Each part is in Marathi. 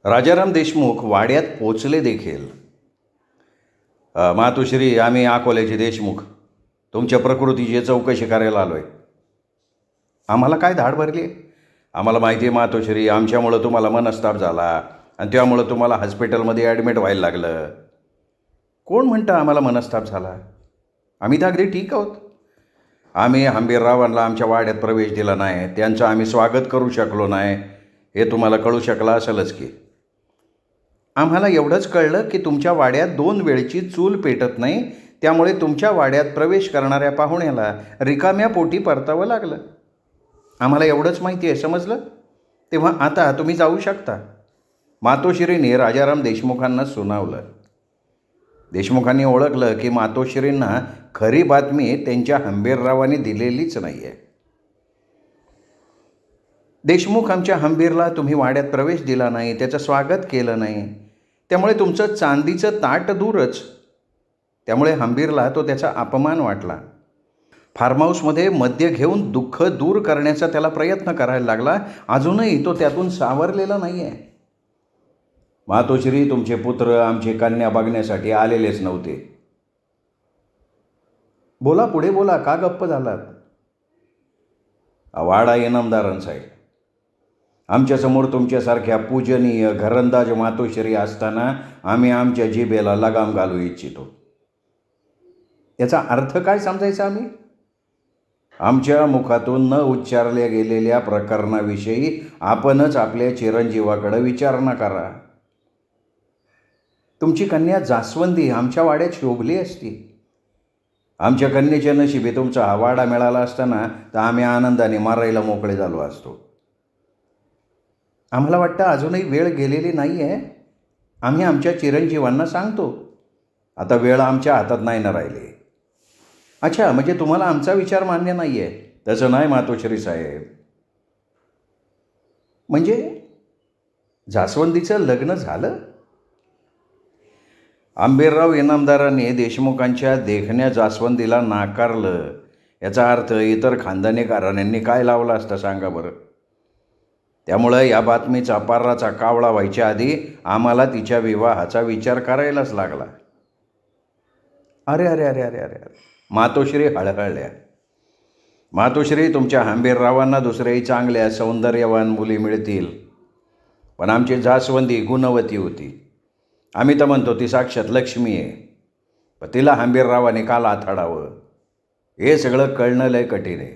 राजाराम देशमुख वाड्यात पोचले देखील. मातोश्री, आम्ही अकोल्याचे देशमुख तुमच्या प्रकृतीची चौकशी करायला आलो आहे. आम्हाला काय धाड भरली? आम्हाला माहिती आहे मातोश्री, आमच्यामुळं तुम्हाला मनस्ताप झाला आणि त्यामुळं तुम्हाला हॉस्पिटलमध्ये ॲडमिट व्हायला लागलं. कोण म्हणतं आम्हाला मनस्ताप झाला? आम्ही तर अगदी ठीक आहोत. आम्ही हंबीररावांना आमच्या वाड्यात प्रवेश दिला नाही, त्यांचं आम्ही स्वागत करू शकलो नाही, हे तुम्हाला कळू शकलं असेलच की. आम्हाला एवढंच कळलं की तुमच्या वाड्यात 2 वेळची चूल पेटत नाही, त्यामुळे तुमच्या वाड्यात प्रवेश करणाऱ्या पाहुण्याला रिकाम्या पोटी परतावं लागलं. आम्हाला एवढंच माहिती आहे, समजलं? तेव्हा आता तुम्ही जाऊ शकता. मातोश्रीने राजाराम देशमुखांना सुनावलं. देशमुखांनी ओळखलं की मातोश्रींना खरी बातमी त्यांच्या हंबीररावांनी दिलेलीच नाही आहे. देशमुख, आमच्या हंबीरला तुम्ही वाड्यात प्रवेश दिला नाही, त्याचं स्वागत केलं नाही, त्यामुळे तुमचं चांदीचं ताट दूरच, त्यामुळे हंबीरला त्याचा अपमान वाटला. फार्म हाऊसमध्ये मद्य घेऊन दुःख दूर करण्याचा त्याला प्रयत्न करायला लागला. अजूनही तो त्यातून सावरलेला नाही आहे. मातोश्री, तुमचे पुत्र आमची कन्या बघण्यासाठी आलेलेच नव्हते. बोला, पुढे बोला, का गप्प झालात? वाडा इनामदारांचा आहे. आमच्यासमोर तुमच्यासारख्या पूजनीय घरंदाज मातोश्री असताना आम्ही आमच्या जिभेला लगाम घालू इच्छितो. याचा अर्थ काय समजायचा आम्ही? आमच्या मुखातून न उच्चारल्या गेलेल्या प्रकरणाविषयी आपणच आपल्या चिरंजीवाकडे विचारणा करा. तुमची कन्या जास्वंदी आमच्या वाड्यात शोभली असती. आमच्या कन्येच्या नशिबी तुमचा हा वाडा मिळाला असताना तर आम्ही आनंदाने मारायला मोकळे झालो असतो. आम्हाला वाटतं अजूनही वेळ गेलेली नाही आहे. आम्ही आमच्या चिरंजीवांना सांगतो. आता वेळ आमच्या हातात नाही ना राहिली. अच्छा, म्हणजे तुम्हाला आमचा विचार मान्य नाही आहे? तसं नाही मातोश्री साहेब. म्हणजे जास्वंदीचं लग्न झालं? हंबीरराव इनामदारांनी देशमुखांच्या देखण्या जास्वंदीला नाकारलं. याचा अर्थ इतर खानदानी घराण्यांनी काय लावला असता सांगा बरं? त्यामुळं या बातमीचा पाराचा कावळा व्हायच्या आधी आम्हाला तिच्या विवाहाचा विचार करायलाच लागला. अरे अरे अरे अरे अरे अरे मातोश्री हळहळल्या. मातोश्री, तुमच्या हंबीररावांना दुसऱ्याही चांगल्या सौंदर्यवान मुली मिळतील, पण आमची जास्वंदी गुणवती होती. आम्ही तर म्हणतो ती साक्षात लक्ष्मी आहे. पण तिला हंबीररावाने का लाथाडावं, हे सगळं कळणं लय कठीण आहे.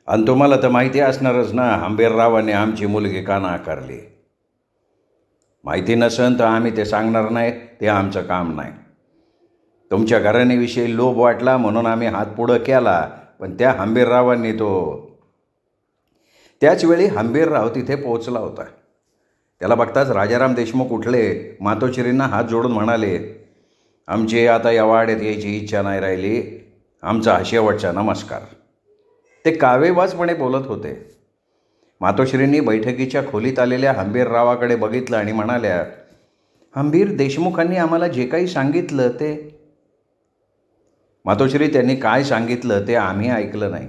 आणि तुम्हाला तर माहिती असणारच ना, हंबीररावाने आमची मुलगी का नाकारली. माहिती नसेल तर आम्ही ते सांगणार नाही, ते आमचं काम नाही. तुमच्या घराण्याविषयी लोभ वाटला म्हणून आम्ही हात पुढं केला, पण त्या हंबीररावांनी त्याचवेळी हंबीरराव तिथे पोहोचला होता. त्याला बघताच राजाराम देशमुख उठले, मातोश्रींना हात जोडून म्हणाले, आमची आता या वाड्यात यायची इच्छा नाही राहिली. आमचा हा शेवटचा नमस्कार. ते कावेबाजपणे बोलत होते. मातोश्रींनी बैठकीच्या खोलीत आलेल्या हंबीररावाकडे बघितलं आणि म्हणाल्या, हंबीर, देशमुखांनी आम्हाला जे काही सांगितलं ते. मातोश्री, त्यांनी काय सांगितलं ते आम्ही ऐकलं नाही.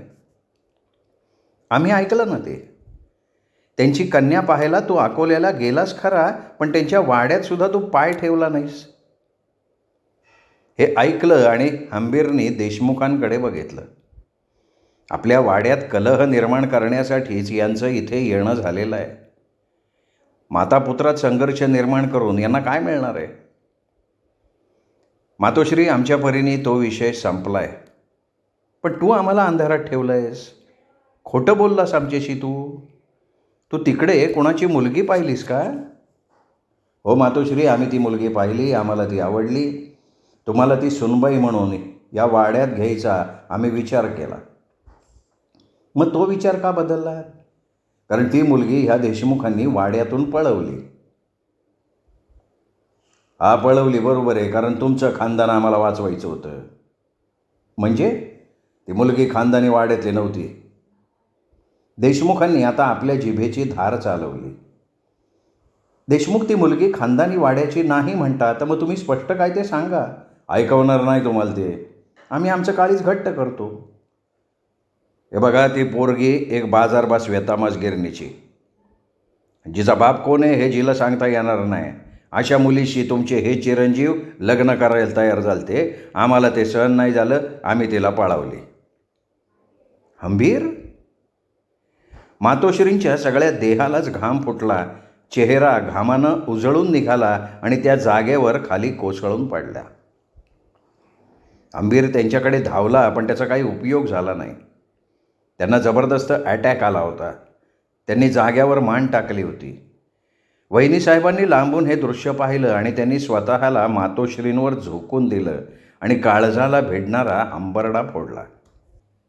आम्ही ऐकलं ना ते. त्यांची कन्या पाहायला तू अकोल्याला गेलास खरा, पण त्यांच्या वाड्यात सुद्धा तू पाय ठेवला नाहीस. हे ऐकलं आणि हंबीरने देशमुखांकडे बघितलं. आपल्या वाड्यात कलह निर्माण करण्यासाठीच यांचं इथे येणं झालेलं आहे. मातापुत्रात संघर्ष निर्माण करून यांना काय मिळणार आहे? मातोश्री, आमच्या परीने तो विषय संपला आहे, पण तू आम्हाला अंधारात ठेवलं आहेस. खोटं बोललास आमच्याशी. तू तिकडे कोणाची मुलगी पाहिलीस का? हो मातोश्री, आम्ही ती मुलगी पाहिली, आम्हाला ती आवडली. तुम्हाला ती सुनबाई म्हणून या वाड्यात घ्यायचा आम्ही विचार केला. मग तो विचार का बदलला? कारण ती मुलगी ह्या देशमुखांनी वाड्यातून पळवली. हा, पळवली, बरोबर आहे, कारण तुमचं खानदान आम्हाला वाचवायचं होतं. म्हणजे ती मुलगी खानदानी वाड्यातली नव्हती. देशमुखांनी आता आपल्या जिभेची धार चालवली. देशमुख, ती मुलगी खानदानी वाड्याची नाही म्हणता, तर मग तुम्ही स्पष्ट काय ते सांगा. ऐकवणार नाही तुम्हाला ते. आम्ही आमचं काळीज घट्ट करतो. हे बघा, ती पोरगी एक बाजारबास वेतामास गिरणीची. जिचा बाप कोण आहे हे जिला सांगता येणार नाही. अशा मुलीशी तुमचे हे चिरंजीव लग्न करायला तयार झालते. आम्हाला ते सहन नाही झालं, आम्ही तिला पळावली. हंबीर? मातोश्रींच्या सगळ्या देहालाच घाम फुटला. चेहरा घामानं उजळून निघाला आणि त्या जागेवर खाली कोसळून पडल्या. हंबीर त्यांच्याकडे धावला, पण त्याचा काही उपयोग झाला नाही. त्यांना जबरदस्त अटॅक आला होता. त्यांनी जाग्यावर मान टाकली होती. वहिनीसाहेबांनी लांबून हे दृश्य पाहिलं आणि त्यांनी स्वतःला मातोश्रींवर झोकून दिलं आणि काळजाला भिडणारा हंबरडा फोडला.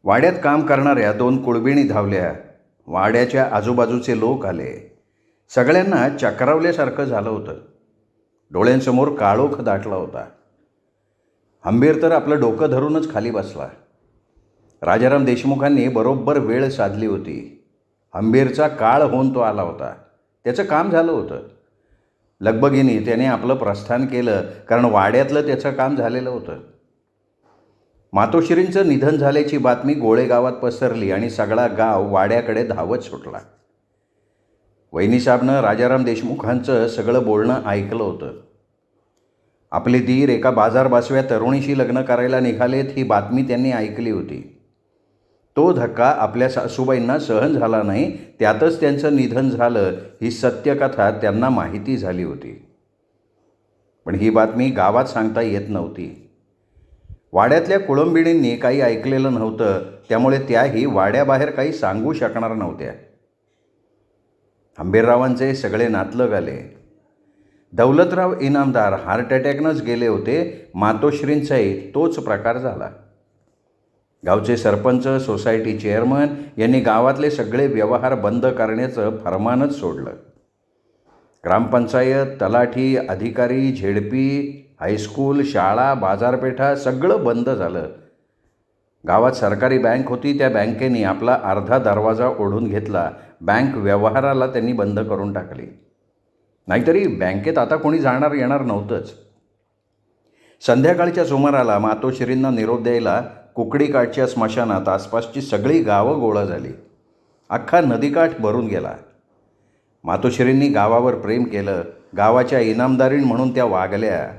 वाड्यात काम करणाऱ्या 2 कुळबिणी धावल्या. वाड्याच्या आजूबाजूचे लोक आले. सगळ्यांना चक्रावल्यासारखं झालं होतं. डोळ्यांसमोर काळोख दाटला होता. हंबीर तर आपलं डोकं धरूनच खाली बसला. राजाराम देशमुखांनी बरोबर वेळ साधली होती. हंबीरचा काळ होऊन तो आला होता. त्याचं काम झालं होतं. लगबगीने त्याने आपलं प्रस्थान केलं, कारण वाड्यातलं त्याचं काम झालेलं होतं. मातोश्रींचं निधन झाल्याची बातमी गोळेगावात पसरली आणि सगळा गाव वाड्याकडे धावत सुटला. वहिनीसाहेबनं राजाराम देशमुखांचं सगळं बोलणं ऐकलं होतं. आपले दीर एका बाजारबासव्या तरुणीशी लग्न करायला निघालेत ही बातमी त्यांनी ऐकली होती. तो धक्का आपल्या सासूबाईंना सहन झाला नाही, त्यातच त्यांचं निधन झालं ही सत्यकथा त्यांना माहिती झाली होती. पण ही बातमी गावात सांगता येत नव्हती. वाड्यातल्या कुळंबिणींनी काही ऐकलेलं नव्हतं, त्यामुळे त्याही वाड्याबाहेर काही सांगू शकणार नव्हत्या. हंबीररावांचे सगळे नातलग आले. दौलतराव इनामदार हार्ट अटॅकनंच गेले होते. मातोश्रींचाही तोच प्रकार झाला. गावचे सरपंच, सोसायटी चेअरमन यांनी गावातले सगळे व्यवहार बंद करण्याचं फरमानच सोडलं. ग्रामपंचायत, तलाठी, अधिकारी, झेडपी, हायस्कूल, शाळा, बाजारपेठा सगळं बंद झालं. गावात सरकारी बँक होती, त्या बँकेने आपला अर्धा दरवाजा ओढून घेतला. बँक व्यवहाराला त्यांनी बंद करून टाकली. नाहीतरी बँकेत आता कोणी जाणार येणार नव्हतंच. संध्याकाळच्या सुमाराला मातोश्रींना निरोप द्यायला कुकडीकाठच्या स्मशानात आसपासची सगळी गावं गोळा झाली. अख्खा नदीकाठ भरून गेला. मातोश्रींनी गावावर प्रेम केलं. गावाच्या इनामदारीण म्हणून त्या वागल्या.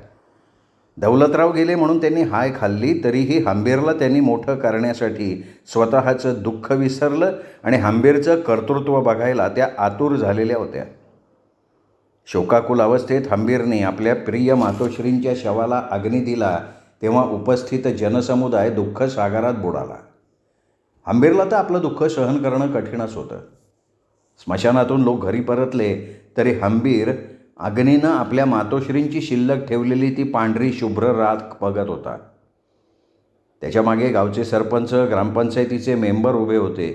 दौलतराव गेले म्हणून त्यांनी हाय खाल्ली, तरीही हंबीरला त्यांनी मोठं करण्यासाठी स्वतःचं दुःख विसरलं आणि हंबीरचं कर्तृत्व बघायला त्या आतुर झालेल्या होत्या. शोकाकुल अवस्थेत हंबीरने आपल्या प्रिय मातोश्रींच्या शवाला अग्नी दिला, तेव्हा उपस्थित जनसमुदाय दुःख सागरात बुडाला. हंबीरला तर आपलं दुःख सहन करणं कठीणच होतं. स्मशानातून लोक घरी परतले तरी हंबीर अग्नीनं आपल्या मातोश्रींची शिल्लक ठेवलेली ती पांढरी शुभ्र राख बघत होता. त्याच्यामागे गावचे सरपंच, ग्रामपंचायतीचे मेंबर उभे होते.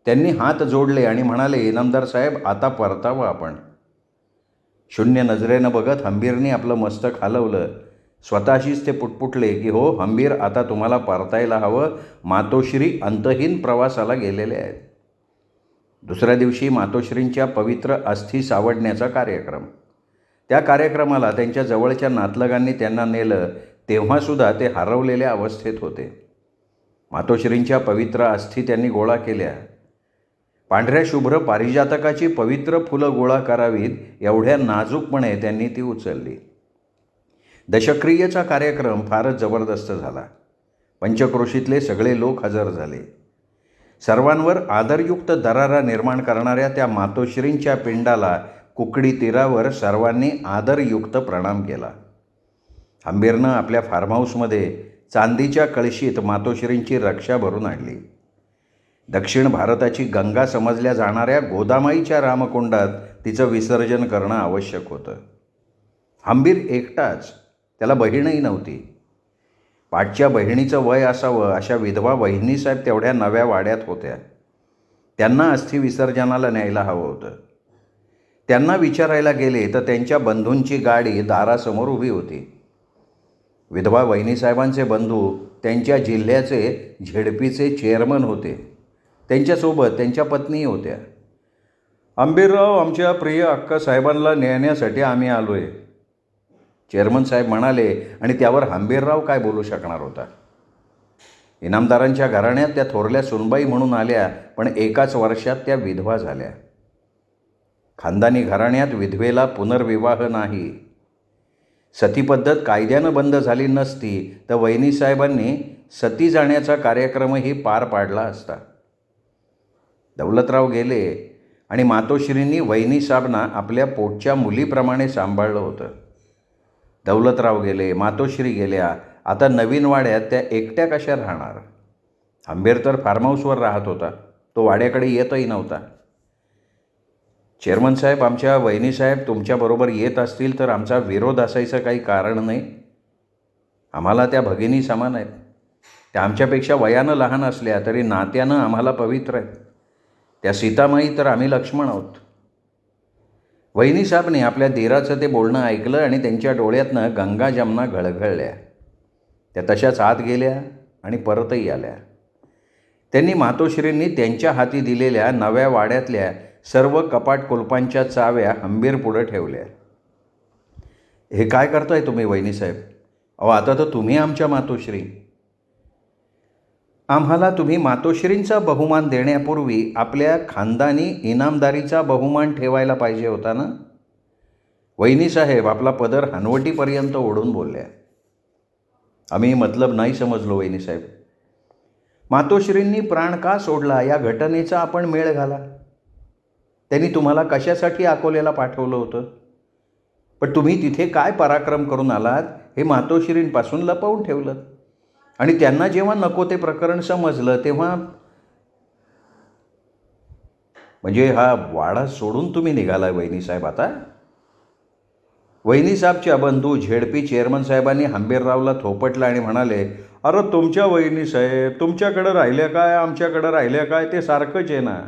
त्यांनी हात जोडले आणि म्हणाले, इनामदार साहेब, आता परतावं आपण. शून्य नजरेनं बघत हंबीरने आपलं मस्तक हलवलं. स्वतःशीच ते पुटपुटले की हो हंबीर, आता तुम्हाला परतायला हवं. मातोश्री अंतहीन प्रवासाला गेलेले आहेत. दुसऱ्या दिवशी मातोश्रींच्या पवित्र अस्थी सावडण्याचा कार्यक्रम. त्या कार्यक्रमाला त्यांच्या जवळच्या नातलगांनी त्यांना नेलं, तेव्हासुद्धा ते हरवलेल्या अवस्थेत होते. मातोश्रींच्या पवित्र अस्थी त्यांनी गोळा केल्या. पांढऱ्या शुभ्र पारिजातकाची पवित्र फुलं गोळा करावीत एवढ्या नाजूकपणे त्यांनी ती उचलली. दशक्रियेचा कार्यक्रम फारच जबरदस्त झाला. पंचक्रोशीतले सगळे लोक हजर झाले. सर्वांवर आदरयुक्त दरारा निर्माण करणाऱ्या त्या मातोश्रींच्या पिंडाला कुकडी तीरावर सर्वांनी आदरयुक्त प्रणाम केला. हंबीरनं आपल्या फार्महाऊसमध्ये चांदीच्या कळशीत मातोश्रींची रक्षा भरून आणली. दक्षिण भारताची गंगा समजल्या जाणाऱ्या गोदामाईच्या रामकुंडात तिचं विसर्जन करणं आवश्यक होतं. हंबीर एकटाच, त्याला बहीणही नव्हती. पाठच्या बहिणीचं वय असावं अशा विधवा वहिनीसाहेब तेवढ्या नव्या वाड्यात होत्या. त्यांना अस्थि विसर्जनाला न्यायला हवं होतं. त्यांना विचारायला गेले तर त्यांच्या बंधूंची गाडी दारासमोर उभी होती. विधवा वहिनीसाहेबांचे बंधू त्यांच्या जिल्ह्याचे झेडपीचे चेअरमन होते. त्यांच्यासोबत त्यांच्या पत्नीही होत्या. हंबीरराव, आमच्या प्रिय अक्कासाहेबांना नेण्यासाठी आम्ही आलो आहे, चेअरमन साहेब म्हणाले. आणि त्यावर हंबीरराव काय बोलू शकणार होता. इनामदारांच्या घराण्यात त्या थोरल्या सुनबाई म्हणून आल्या, पण एकाच वर्षात त्या विधवा झाल्या. खानदानी घराण्यात विधवेला पुनर्विवाह नाही. सती पद्धत कायद्यानं बंद झाली नसती तर वहिनीसाहेबांनी सती जाण्याचा कार्यक्रमही पार पाडला असता. दौलतराव गेले आणि मातोश्रींनी वहिनीसाहेबांना आपल्या पोटच्या मुलीप्रमाणे सांभाळलं होतं. दौलतराव गेले, मातोश्री गेल्या, आता नवीन वाड्यात त्या एकट्या कशा राहणार? हंबीर तर फार्म हाऊसवर राहत होता, तो वाड्याकडे येतही नव्हता. चेअरमन साहेब, आमच्या वहिनीसाहेब तुमच्याबरोबर येत असतील तर आमचा विरोध असायचं काही कारण नाही. आम्हाला त्या भगिनी समान आहेत. त्या आमच्यापेक्षा वयानं लहान असल्या तरी नात्यानं आम्हाला पवित्र आहेत. त्या सीतामाई तर आम्ही लक्ष्मण आहोत. वहिनीसाहेबने आपल्या दिराचं ते बोलणं ऐकलं आणि त्यांच्या डोळ्यातनं गंगा जमुना घळघळल्या. त्या तशाच आत गेल्या आणि परतही आल्या. त्यांनी मातोश्रींनी त्यांच्या हाती दिलेल्या नव्या वाड्यातल्या सर्व कपाट कुलपांच्या चाव्या हंबीर पुढं ठेवल्या. हे काय करताय तुम्ही वहिनीसाहेब? अहो, आता तर तुम्ही आमच्या मातोश्री. आम्हाला तुम्ही मातोश्रींचा बहुमान देण्यापूर्वी आपल्या खानदानी इनामदारीचा बहुमान ठेवायला पाहिजे होता ना. वहिनीसाहेब आपला पदर हनवटीपर्यंत ओढून बोलल्या. आम्ही मतलब नाही समजलो वहिनीसाहेब. मातोश्रींनी प्राण का सोडला या घटनेचा आपण मेळ घाला. त्यांनी तुम्हाला कशासाठी अकोल्याला पाठवलं होतं? पण तुम्ही तिथे काय पराक्रम करून आलात हे मातोश्रींपासून लपवून ठेवलं. आणि त्यांना जेव्हा नको ते प्रकरण समजलं तेव्हा म्हणजे हा वाडा सोडून तुम्ही निघालाय वहिनीसाहेब आता? वहिनीसाहेबच्या बंधू झेडपी चेअरमन साहेबांनी हंबीररावला थोपटलं आणि म्हणाले, अरे तुमच्या वहिनीसाहेब तुमच्याकडं राहिल्या काय, आमच्याकडं राहिल्या काय, ते सारखंच आहे ना.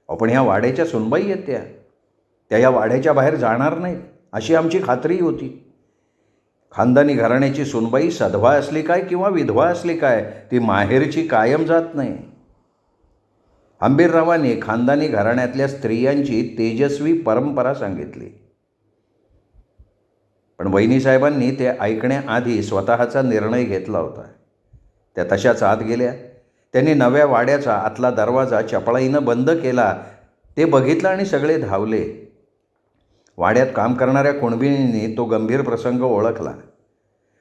पण ह्या वाड्याच्या सुनबाई आहेत त्या या वाड्याच्या बाहेर जाणार नाहीत अशी आमची खात्री होती. खानदानी घराण्याची सुनबाई सधवा असली काय किंवा विधवा असली काय ती माहेरची कायम जात नाही. हंबीररावांनी खानदानी घराण्यातल्या स्त्रियांची तेजस्वी परंपरा सांगितली. पण वहिनीसाहेबांनी ते ऐकण्याआधी स्वतःचा निर्णय घेतला होता. त्या तशाच आत गेल्या. त्यांनी नव्या वाड्याचा आतला दरवाजा चपळाईनं बंद केला. ते बघितलं आणि सगळे धावले. वाड्यात काम करणाऱ्या कुणबिनींनी तो गंभीर प्रसंग ओळखला.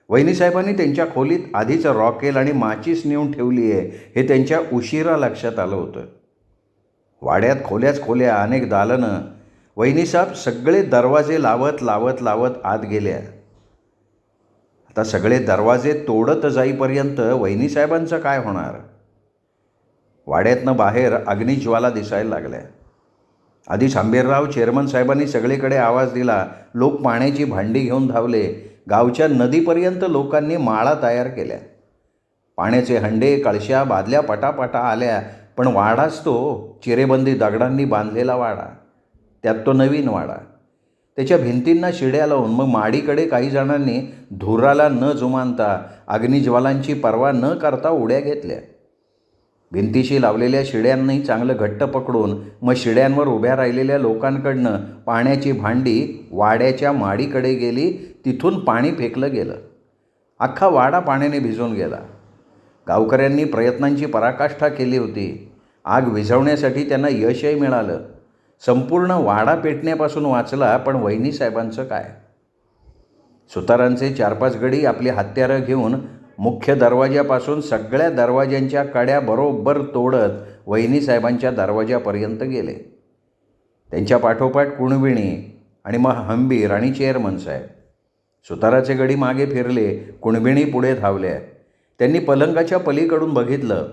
वहिनीसाहेबांनी त्यांच्या खोलीत आधीच रॉकेल आणि माचीस नेऊन ठेवली आहे हे त्यांच्या उशिरा लक्षात आलं होतं. वाड्यात खोल्याच खोल्या, अनेक दालनं. वहिनीसाहेब सगळे दरवाजे लावत लावत लावत आत गेल्या. आता सगळे दरवाजे तोडत जाईपर्यंत वहिनीसाहेबांचं काय होणार? वाड्यातनं बाहेर अग्निज्वाला दिसायला लागल्या. आधीच हंबीरराव चेअरमन साहेबांनी सगळीकडे आवाज दिला. लोक पाण्याची भांडी घेऊन धावले. गावच्या नदीपर्यंत लोकांनी माळा तयार केल्या. पाण्याचे हंडे, कळश्या, बादल्या पटापटा आल्या. पण वाडाच तो चिरेबंदी दगडांनी बांधलेला वाडा. त्यात तो नवीन वाडा. त्याच्या भिंतींना शिड्या लावून मग माडीकडे काही जणांनी धुराला न जुमानता, अग्निज्वालांची पर्वा न करता उड्या घेतल्या. भिंतीशी लावलेल्या शिड्यांनाही चांगलं घट्ट पकडून मग शिड्यांवर उभ्या राहिलेल्या लोकांकडनं पाण्याची भांडी वाड्याच्या माडीकडे गेली. तिथून पाणी फेकलं गेलं. अख्खा वाडा पाण्याने भिजून गेला. गावकऱ्यांनी प्रयत्नांची पराकाष्ठा केली होती. आग विझवण्यासाठी त्यांना यशही मिळालं. संपूर्ण वाडा पेटण्यापासून वाचला. पण वहिनीसाहेबांचं काय? सुतारांचे 4-5 गडी आपली हत्यारं घेऊन मुख्य दरवाजापासून सगळ्या दरवाज्यांच्या कड्या बरोबर तोडत वहिनीसाहेबांच्या दरवाजापर्यंत गेले. त्यांच्या पाठोपाठ कुणबिणी आणि मग हंबीर आणि चेअरमन साहेब. सुताराचे गडी मागे फिरले. कुणबिणी पुढे धावल्या. त्यांनी पलंगाच्या पलीकडून बघितलं.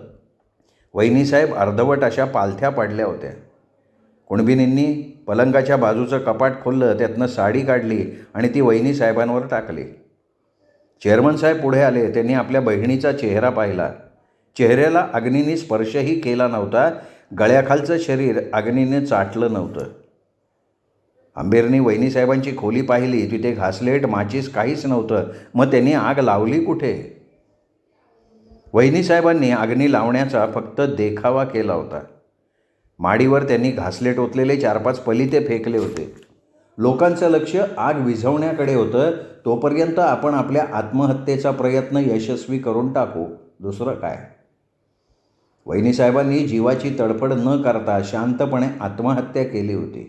वहिनीसाहेब अर्धवट अशा पालथ्या पडल्या होत्या. कुणबिनींनी पलंगाच्या बाजूचं कपाट खोललं. त्यातनं साडी काढली आणि ती वहिनीसाहेबांवर टाकली. चेअरमन साहेब पुढे आले. त्यांनी आपल्या बहिणीचा चेहरा पाहिला. चेहऱ्याला अग्नीने स्पर्शही केला नव्हता. गळ्याखालचं शरीर अग्नीने चाटलं नव्हतं. हंबीरनी वहिनीसाहेबांची खोली पाहिली. तिथे घासलेट, माचीस काहीच नव्हतं. मग त्यांनी आग लावली कुठे? वहिनीसाहेबांनी अग्नी लावण्याचा फक्त देखावा केला होता. माडीवर त्यांनी घासलेट ओतलेले 4-5 पलिते फेकले होते. लोकांचं लक्ष आग विझवण्याकडे होतं. तोपर्यंत आपण आपल्या आत्महत्येचा प्रयत्न यशस्वी करून टाकू, दुसरं काय. वहिनीसाहेबांनी जीवाची तडफड न करता शांतपणे आत्महत्या केली होती.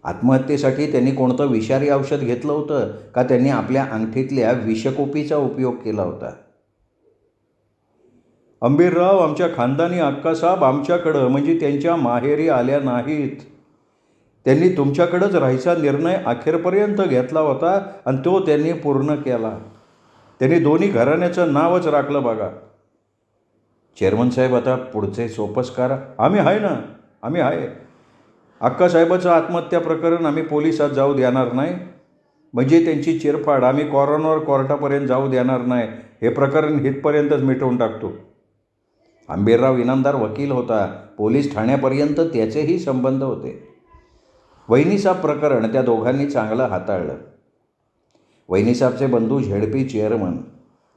आत्महत्येसाठी त्यांनी कोणतं विषारी औषध घेतलं होतं का त्यांनी आपल्या अंगठीतल्या विषकोपीचा उपयोग केला होता? अंबीरराव, आमच्या खानदानी अक्कासाहेब आमच्याकडं म्हणजे त्यांच्या माहेरी आल्या नाहीत. त्यांनी तुमच्याकडंच राहायचा निर्णय अखेरपर्यंत घेतला होता आणि तो त्यांनी पूर्ण केला. त्यांनी दोन्ही घराण्याचं नावच राखलं बघा. चेअरमन साहेब, आता पुढचे सोपस्कार आम्ही आहे ना, आम्ही आहे. अक्कासाहेबाचं आत्महत्या प्रकरण आम्ही पोलिसात जाऊ देणार नाही. म्हणजे त्यांची चिरफाड आम्ही कॉर्नर कोर्टापर्यंत जाऊ देणार नाही. हे प्रकरण इथपर्यंतच मिटवून टाकतो. अंबीरराव इनामदार वकील होता. पोलीस ठाण्यापर्यंत त्याचेही संबंध होते. वहिनीसाहेब प्रकरण त्या दोघांनी चांगलं हाताळलं. वहिनीसाहेबचे बंधू झेडपी चेअरमन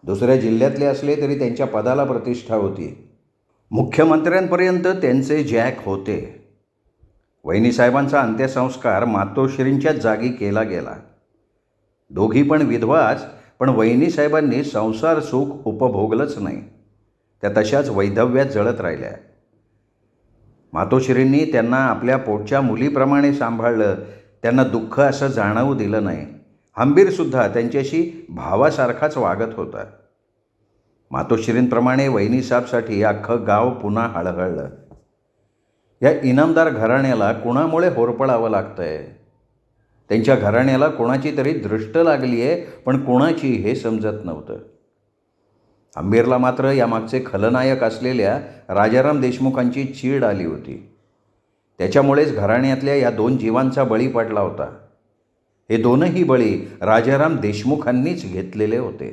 दुसऱ्या जिल्ह्यातले असले तरी त्यांच्या पदाला प्रतिष्ठा होती. मुख्यमंत्र्यांपर्यंत त्यांचे जॅक होते. वहिनीसाहेबांचा अंत्यसंस्कार मातोश्रींच्याच जागी केला गेला. दोघी पण विधवाच, पण वहिनीसाहेबांनी संसार सुख उपभोगलंच नाही. त्या तशाच वैधव्यात जळत राहिल्या. मातोश्रींनी त्यांना आपल्या पोटच्या मुलीप्रमाणे सांभाळलं. त्यांना दुःख असं जाणवू दिलं नाही. हंबीरसुद्धा त्यांच्याशी भावासारखाच वागत होता. मातोश्रींप्रमाणे वहिनीसाहेबसाठी अख्खं गाव पुन्हा हळहळलं. या इनामदार घराण्याला कुणामुळे होरपळावं लागतंय? त्यांच्या घराण्याला कोणाची तरी दृष्ट लागली आहे, पण कोणाची हे समजत नव्हतं. अंबीरला मात्र यामागचे खलनायक असलेल्या राजाराम देशमुखांची चीड आली होती. त्याच्यामुळेच घराण्यातल्या या 2 जीवांचा बळी पडला होता. हे दोनही बळी राजाराम देशमुखांनीच घेतलेले होते.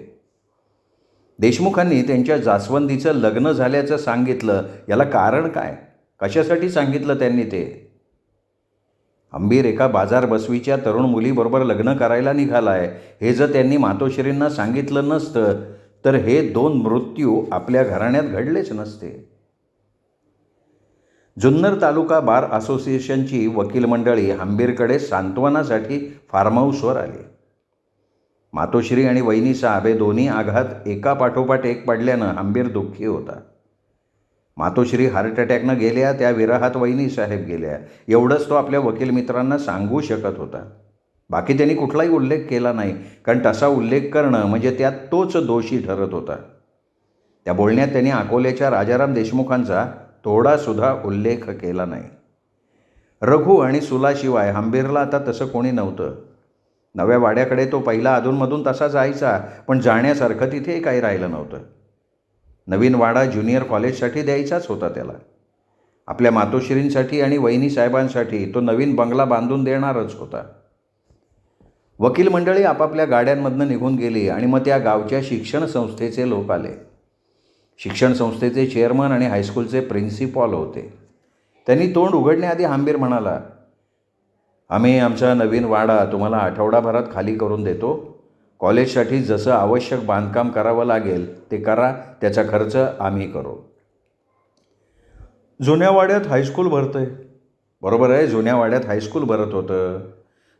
देशमुखांनी त्यांच्या जास्वंदीचं लग्न झाल्याचं सांगितलं. याला कारण काय? कशासाठी सांगितलं त्यांनी ते? अंबीर एका बाजार बसवीच्या तरुण मुलीबरोबर लग्न करायला निघालाय हे जर त्यांनी मातोश्रींना सांगितलं नसतं तर हे 2 मृत्यू आपल्या घराण्यात घडलेच नसते. जुन्नर तालुका बार असोसिएशनची वकील मंडळी हंबीरकडे सांत्वनासाठी फार्म हाऊसवर आली. मातोश्री आणि वहिनीसाहेब हे दोन्ही आघात एका पाठोपाठ एक पडल्यानं हंबीर दुःखी होता. मातोश्री हार्ट अटॅकनं गेल्या, त्या विरहात वहिनीसाहेब गेल्या, एवढंच तो आपल्या वकील मित्रांना सांगू शकत होता. बाकी त्यांनी कुठलाही उल्लेख केला नाही, कारण तसा उल्लेख करणं म्हणजे त्यात तोच दोषी ठरत होता. त्या बोलण्यात त्यांनी अकोल्याच्या राजाराम देशमुखांचा थोडासुद्धा उल्लेख केला नाही. रघु आणि सुलाशिवाय हंबीरला आता तसं कोणी नव्हतं. नव्या वाड्याकडे तो पहिला अधूनमधून तसा जायचा, पण जाण्यासारखं तिथे काही राहिलं नव्हतं. नवीन वाडा ज्युनियर कॉलेजसाठी द्यायचाच होता त्याला. आपल्या मातोश्रींसाठी आणि वहिनीसाहेबांसाठी तो नवीन बंगला बांधून देणारच होता. वकील मंडळी आपापल्या गाड्यांमधनं निघून गेली आणि मग त्या गावच्या शिक्षण संस्थेचे लोक आले. शिक्षण संस्थेचे चेअरमन आणि हायस्कूलचे प्रिन्सिपॉल होते. त्यांनी तोंड उघडण्याआधी हंबीर म्हणाला, आम्ही आमचा नवीन वाडा तुम्हाला आठवडाभरात खाली करून देतो. कॉलेजसाठी जसं आवश्यक बांधकाम करावं लागेल ते करा, त्याचा खर्च आम्ही करू. जुन्या वाड्यात हायस्कूल भरतंय. बरोबर आहे, जुन्या वाड्यात हायस्कूल भरत होतं.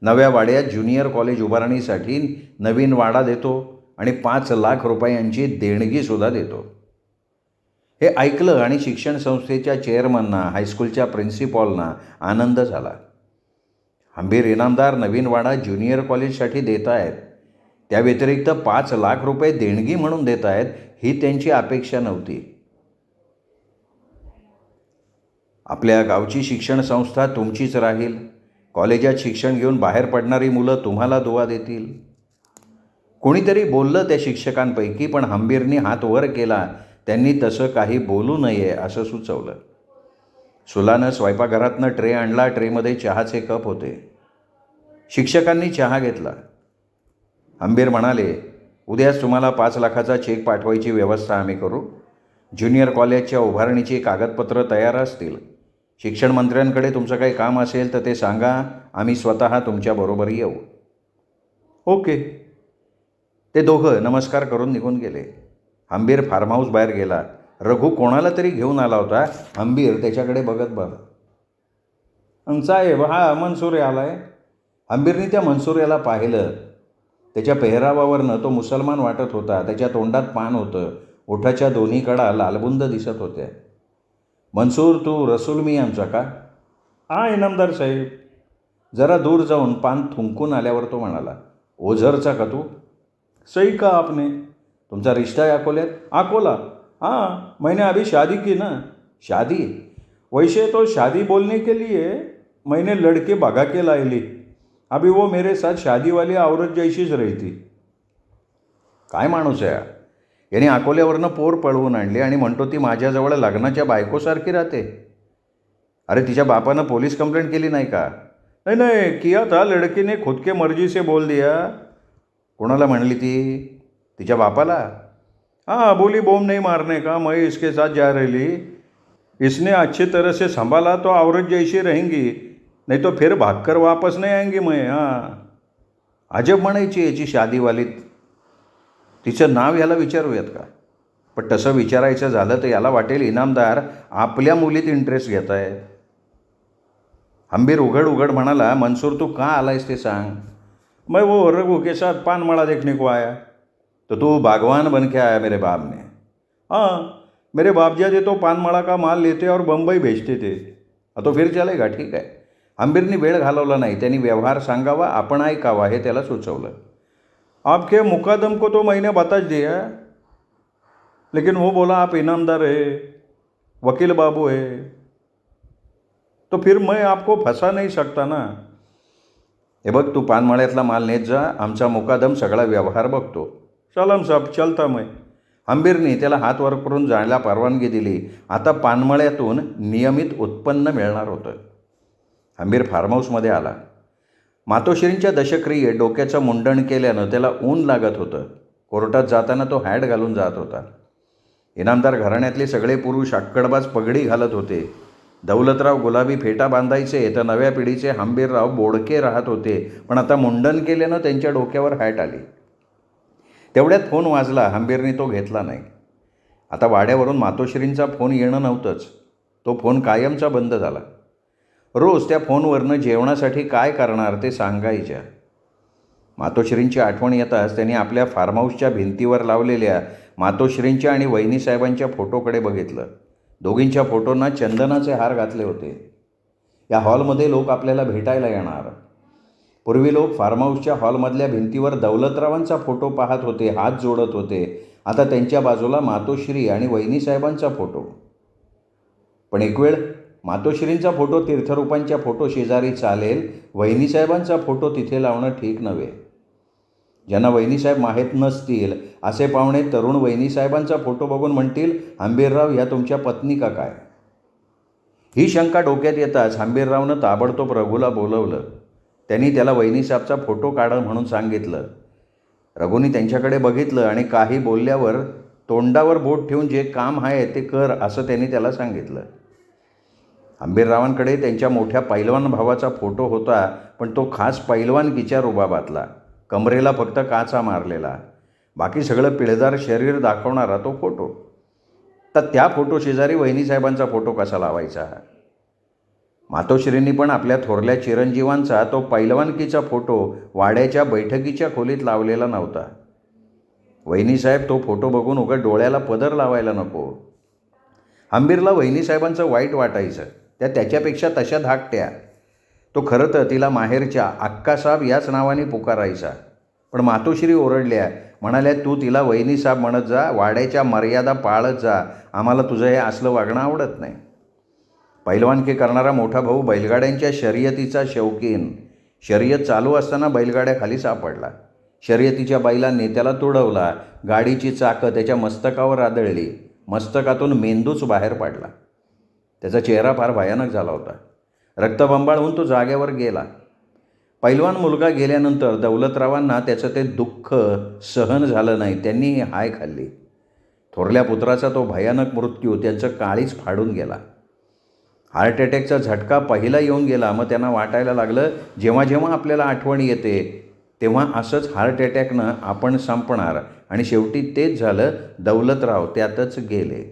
नव्या वाड्यात ज्युनियर कॉलेज उभारणीसाठी नवीन वाडा देतो आणि 5 लाख रुपयांची देणगीसुद्धा देतो. हे ऐकलं आणि शिक्षण संस्थेच्या चेअरमनना, हायस्कूलच्या प्रिन्सिपॉलना आनंद झाला. हंबीर इनामदार नवीन वाडा ज्युनियर कॉलेजसाठी देत आहेत, त्या व्यतिरिक्त 5 लाख रुपये देणगी म्हणून देत आहेत, ही त्यांची अपेक्षा नव्हती. आपल्या गावची शिक्षण संस्था तुमचीच राहील. कॉलेजात शिक्षण घेऊन बाहेर पडणारी मुलं तुम्हाला दुवा देतील. कोणीतरी बोललं त्या शिक्षकांपैकी, पण हंबीरनी हात वर केला. त्यांनी तसं काही बोलू नये असं सुचवलं. सुलानं स्वयंपाकघरातनं ट्रे आणला. ट्रेमध्ये चहाचे कप होते. शिक्षकांनी चहा घेतला. हंबीर म्हणाले, उद्याच तुम्हाला 5 लाखाचा चेक पाठवायची व्यवस्था आम्ही करू. ज्युनियर कॉलेजच्या उभारणीची कागदपत्र तयार असतील. शिक्षण मंत्र्यांकडे तुमचं काही काम असेल तर ते सांगा, आम्ही स्वतः तुमच्याबरोबर येऊ. ओके. ते दोघं नमस्कार करून निघून गेले. हंबीर फार्म हाऊस बाहेर गेला. रघु कोणाला तरी घेऊन आला होता. हंबीर त्याच्याकडे बघत साहेब, हा मनसुरे आलाय. हंबीरने त्या मनसुऱ्याला पाहिलं. त्याच्या पेहरावावरनं तो मुसलमान वाटत होता. त्याच्या तोंडात पान होतं. ओठाच्या दोन्ही कडा लालबुंद दिसत होत्या. मनसूर, तू रसूल मियांचा का? हा इनामदार साहेब. जरा दूर जाऊन पान थुंकून आल्यावर तो म्हणाला, ओझरचा का तू? सही का आपने. तुमचा रिश्ता है अकोल्यात? अकोला? हाँ, मैंने अभी शादी की ना. शादी? वैसे तो शादी बोलने के लिए मैंने लड़के भगा के लाई ली. अभी वो मेरे साथ शादी वाली औरत जैशीच रहती. काय माणूस आहे हा? याने अकोल्यावरनं पोर पळवून आणली आणि म्हणतो ती माझ्याजवळ लग्नाच्या बायकोसारखी राहते. अरे तिच्या बापानं पोलीस कंप्लेंट केली नाही का? नहीं नहीं किया था, लड़की ने खुद के मर्जी से बोल दिया. कोणाला म्हणली ती? तिच्या बापाला? हाँ, बोली बॉम्ब नहीं मारने का, मैं इसके साथ जा रही. इसने अच्छी तरह से संभाला तो औरत जैसी रहेंगी, नहीं तो फिर भागकर वापस नहीं आएंगी मैं. हाँ, अजब म्हणायची याची शादीवालीत. तिचं नाव याला विचारूयात का? पण तसं विचारायचं झालं तर याला वाटेल इनामदार आपल्या मुलीत इंटरेस्ट घेत आहे. हंबीर उघड उघड म्हणाला, मंसूर तू का आलायस ते सांग. मैं वो रघु के साथ पानमळा देखने को आया. तो तू बागवान बन के आया मेरे बाप ने? हाँ, मेरे बापजादे तो पानमळा का माल लेते और बंबई भेजते थे. तो फिर चलेगा, ठीक आहे. हंबीरनी वेळ घालवला नाही. त्यांनी व्यवहार सांगावा, आपण ऐकावा हे त्याला सुचवलं. आपके मुकादम को तो मैंने बता दिया, लेकिन वो बोला आप इनामदार है, वकील बाबू है, तो फिर मैं आपको फंसा नहीं सकता ना. हे बघ, तू पानमळ्यातला माल नेत जा, आमचा मुकादम सगळा व्यवहार बघतो. सलाम साहब, चलता मैं. हंबीरनी त्याला हात वर करून जायला परवानगी दिली. आता पानमळ्यातून नियमित उत्पन्न मिळणार होतं. हंबीर फार्म हाऊसमध्ये आला. मातोश्रींच्या दशक्रियेत डोक्याचं मुंडण केल्यानं त्याला ऊन लागत होतं. कोर्टात जाताना तो हॅट घालून जात होता. इनामदार घराण्यातले सगळे पुरुष आक्कडबाज पगडी घालत होते. दौलतराव गुलाबी फेटा बांधायचे तर नव्या पिढीचे हंबीरराव बोडके राहत होते. पण आता मुंडन केल्यानं त्यांच्या डोक्यावर हॅट आली. तेवढ्यात फोन वाजला. हंबीरने तो घेतला नाही. आता वाड्यावरून मातोश्रींचा फोन येणं नव्हतंच. तो फोन कायमचा बंद झाला. रोज त्या फोनवरनं जेवणासाठी काय करणार ते सांगायच्या. मातोश्रींची आठवण येताच त्यांनी आपल्या फार्म हाऊसच्या भिंतीवर लावलेल्या मातोश्रींच्या आणि वहिनीसाहेबांच्या फोटोकडे बघितलं. दोघींच्या फोटोंना चंदनाचे हार घातले होते. या हॉलमध्ये लोक आपल्याला भेटायला येणार. पूर्वी लोक फार्म हाऊसच्या हॉलमधल्या भिंतीवर दौलतरावांचा फोटो पाहत होते, हात जोडत होते. आता त्यांच्या बाजूला मातोश्री आणि वहिनीसाहेबांचा फोटो. पण एक वेळ मातोश्रींचा फोटो तीर्थरूपांच्या फोटो शेजारी चालेल, वहिनीसाहेबांचा फोटो तिथे लावणं ठीक नव्हे. ज्यांना वहिनीसाहेब माहीत नसतील असे पाहुणे तरुण वहिनीसाहेबांचा फोटो बघून म्हणतील, हंबीरराव ह्या तुमच्या पत्नी का काय? ही शंका डोक्यात येताच हंबीररावनं ताबडतोब रघुला बोलवलं. त्यांनी त्याला वहिनीसाहेबचा फोटो काढ म्हणून सांगितलं. रघुनी त्यांच्याकडे बघितलं आणि काही बोलल्यावर तोंडावर बोट ठेवून जे काम आहे ते कर असं त्यांनी त्याला सांगितलं. हंबीररावांकडे त्यांच्या मोठ्या पैलवान भावाचा फोटो होता, पण तो खास पैलवानकीच्या रुबाबातला. कमरेला फक्त काचा मारलेला, बाकी सगळं पिळदार शरीर दाखवणारा तो फोटो. तर त्या फोटो शेजारी वहिनीसाहेबांचा फोटो कसा लावायचा? मातोश्रींनी पण आपल्या थोरल्या चिरंजीवांचा तो पैलवानकीचा फोटो वाड्याच्या बैठकीच्या खोलीत लावलेला नव्हता. वहिनीसाहेब तो फोटो बघून उगाच डोळ्याला पदर लावायला नको. हंबीरला वहिनीसाहेबांचं वाईट वाटायचं. त्या त्याच्यापेक्षा तशा धाकट्या. तो खरं तर तिला माहेरच्या अक्कासाहेब याच नावाने पुकारायचा. पण मातोश्री ओरडल्या, म्हणाल्या तू तिला वहिनीसाहेब म्हणत जा, वाड्याच्या मर्यादा पाळत जा, आम्हाला तुझं हे असलं वागणं आवडत नाही. पैलवानकी करणारा मोठा भाऊ बैलगाड्यांच्या शर्यतीचा शौकीन. शर्यत चालू असताना बैलगाड्या खाली सापडला. शर्यतीच्या बैलांनी त्याला तुडवला. गाडीची चाकं त्याच्या मस्तकावर आदळली. मस्तकातून मेंदूच बाहेर पडला. त्याचा चेहरा फार भयानक झाला होता. रक्तबंबाळ तो जागेवर गेला. पैलवान मुलगा गेल्यानंतर दौलतरावांना त्याचं ते दुःख सहन झालं नाही. त्यांनी हाय खाल्ली. थोरल्या पुत्राचा तो भयानक मृत्यू त्यांचं काळीच फाडून गेला. हार्ट अटॅकचा झटका पहिला येऊन गेला. मग त्यांना वाटायला लागलं, जेव्हा जेव्हा आपल्याला आठवण येते तेव्हा असंच हार्ट अटॅकनं आपण संपणार. आणि शेवटी तेच झालं. दौलतराव त्यातच गेले.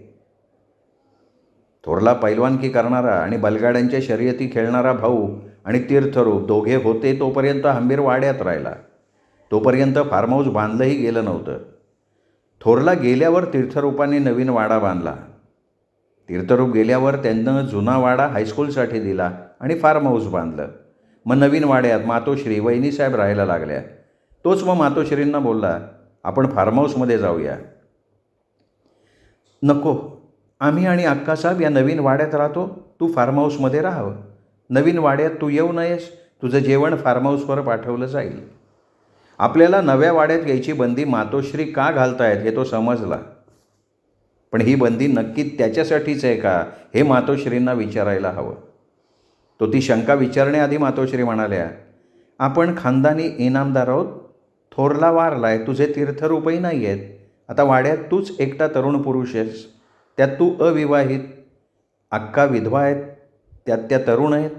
थोरला पैलवानकी करणारा आणि बैलगाड्यांच्या शर्यती खेळणारा भाऊ आणि तीर्थरूप दोघे होते तोपर्यंत हंबीर वाड्यात राहिला. तोपर्यंत फार्म हाऊस बांधलंही गेलं नव्हतं. थोरला गेल्यावर तीर्थरूपाने नवीन वाडा बांधला. तीर्थरूप गेल्यावर त्यांनं जुना वाडा हायस्कूलसाठी दिला आणि फार्म हाऊस बांधलं. मग नवीन वाड्यात मातोश्री वहिनीसाहेब राहायला लागल्या. तोच मग मातोश्रींना बोलला, आपण फार्म हाऊसमध्ये जाऊया. नको, आम्ही आणि अक्कासाहेब या नवीन वाड्यात राहतो, तू फार्म हाऊसमध्ये राहावं. नवीन वाड्यात तू येऊ नयेस, तुझं जेवण फार्म हाऊसवर पाठवलं जाईल. आपल्याला नव्या वाड्यात यायची बंदी मातोश्री का घालतायत हे तो समजला. पण ही बंदी नक्की त्याच्यासाठीच आहे का हे मातोश्रींना विचारायला हवं. तो ती शंका विचारण्याआधी मातोश्री म्हणाल्या, आपण खानदानी इनामदार आहोत. थोरला वारलाय, तुझे तीर्थरूपही नाही आहेत. आता वाड्यात तूच एकटा तरुण पुरुष आहेस, त्यात तू अविवाहित. अक्का विधवा आहेत, त्यात त्या तरुण आहेत.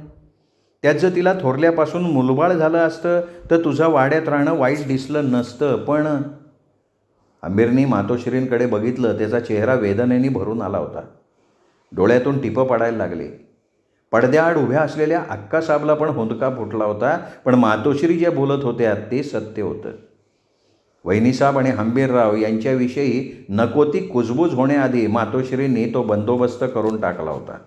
त्यात जर तिला थोरल्यापासून मुलबाळ झालं असतं तर तुझं वाड्यात राहणं वाईट दिसलं नसतं. पण आमिरनी मातोश्रींकडे बघितलं. त्याचा चेहरा वेदनेने भरून आला होता. डोळ्यातून टिपं पडायला लागली. पडद्याआड उभ्या असलेल्या अक्कासाहेबला पण हुंदका फुटला होता. पण मातोश्री ज्या बोलत होत्या ते सत्य होतं. वहिनीसाहेब आणि हंबीरराव यांच्याविषयी नको ती कुजबूज होण्याआधी मातोश्रींनी तो बंदोबस्त करून टाकला होता.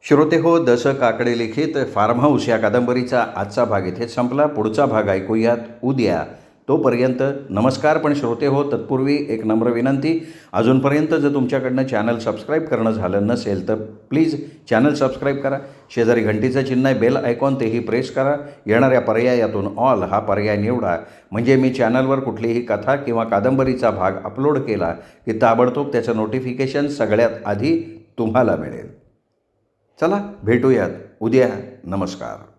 श्रोते हो, द स काकडे लिखित फार्म हाऊस या कादंबरीचा आजचा भाग इथेच संपला. पुढचा भाग ऐकूयात उद्या. तोपर्यंत नमस्कार. पण श्रोते हो, तत्पूर्वी एक नम्र विनंती, अजूनपर्यंत जर तुमच्याकडनं चॅनल सबस्क्राईब करणं झालं नसेल तर प्लीज चॅनल सबस्क्राईब करा. शेजारी घंटीचं चिन्ह आहे, बेल आयकॉन, तेही प्रेस करा. येणाऱ्या पर्यायातून ऑल हा पर्याय निवडा. म्हणजे मी चॅनलवर कुठलीही कथा किंवा कादंबरीचा भाग अपलोड केला की ताबडतोब त्याचं नोटिफिकेशन सगळ्यात आधी तुम्हाला मिळेल. चला भेटूयात उद्या. नमस्कार.